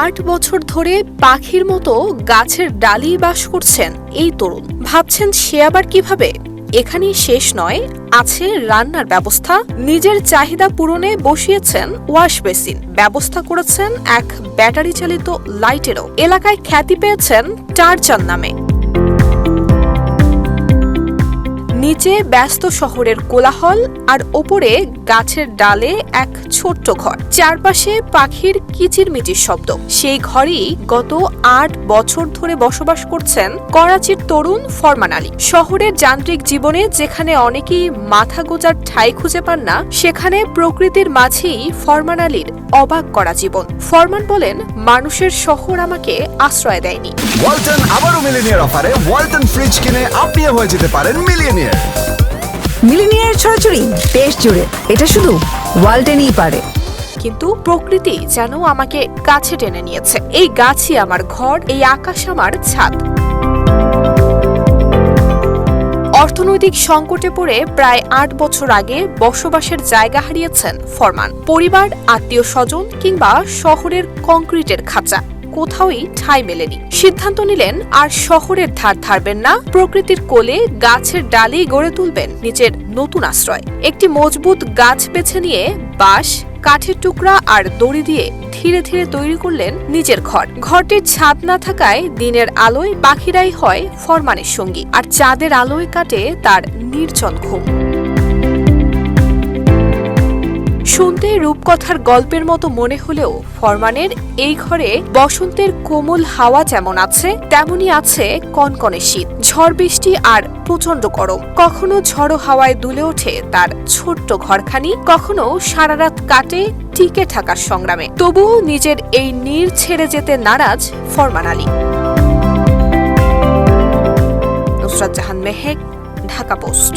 8 বছর ধরে পাখির মতো গাছের ডালি বাস করছেন এই তরুণ। ভাবছেন সে আবার কিভাবে? এখানেই শেষ নয়, আছে রান্নার ব্যবস্থা। নিজের চাহিদা পূরণে বসিয়েছেন ওয়াশ বেসিন, ব্যবস্থা করেছেন এক ব্যাটারি চালিত লাইটেরও। এলাকায় খ্যাতি পেয়েছেন টারজান নামে। নিচে ব্যস্ত শহরের কোলাহল, আর ওপরে গাছের ডালে এক ছোট্ট ঘর, চারপাশে পাখির কিচিরমিচির শব্দ। সেই ঘরেই গত 8 বছর ধরে বসবাস করছেন করাচির তরুণ ফরমান আলী। শহরের যান্ত্রিক জীবনে যেখানে অনেকেই মাথা গোজার ঠাঁই খুঁজে পান না, সেখানে প্রকৃতির মাঝেই ফরমান আলীর অবাক করা জীবন। ফরমান বলেন, মানুষের শহর আমাকে আশ্রয় দেয়নি। ওয়ালটন আবারও মিলিনিয়ার অফারে ওয়ালটন ফ্রিজ কিনে আপনিও হয়ে যেতে পারেন মিলিয়নিয়ার। মিলিনিয়ার ছড়াছড়ি দেশ জুড়ে, এটা শুধু ওয়ালটেনই পারে। কিন্তু প্রকৃতি যেন আমাকে কাছে টেনে নিয়েছে। এই গাছই আমার ঘর, এই আকাশ আমার ছাদ। অর্থনৈতিক সংকটে পড়ে প্রায় 8 বছর আগে বসবাসের জায়গা হারিয়েছেন ফরমান। পরিবার, আত্মীয় স্বজন কিংবা শহরের কংক্রিটের খাঁচা, কোথাওই ঠাঁই মেলেনি। সিদ্ধান্ত নিলেন আর শহরের ধার ধারবেন না, প্রকৃতির কোলে গাছের ডালি গড়ে তুলবেন নিজের নতুন আশ্রয়। একটি মজবুত গাছ বেছে নিয়ে বাঁশ, কাঠের টুকরা আর দড়ি দিয়ে ধীরে ধীরে তৈরি করলেন নিজের ঘর। ঘরটির ছাদ না থাকায় দিনের আলোয় পাখিরাই হয় ফরমানের সঙ্গী, আর চাঁদের আলোয় কাটে তার নির্জন ঘুম। শুনতে রূপকথার গল্পের মতো মনে হলেও ফরমানের এই ঘরে বসন্তের কোমল হাওয়া যেমন আছে, তেমনি আছে কনকনে শীত, ঝড় বৃষ্টি আর প্রচন্ড গরম। কখনো ঝড়ো হাওয়ায় দুলে ওঠে তার ছোট্ট ঘরখানি, কখনো সারা রাত কাটে টিকে থাকার সংগ্রামে। তবুও নিজের এই নীড় ছেড়ে যেতে নারাজ ফরমান আলী। নুসরাত জাহান মেহেক, ঢাকা পোস্ট।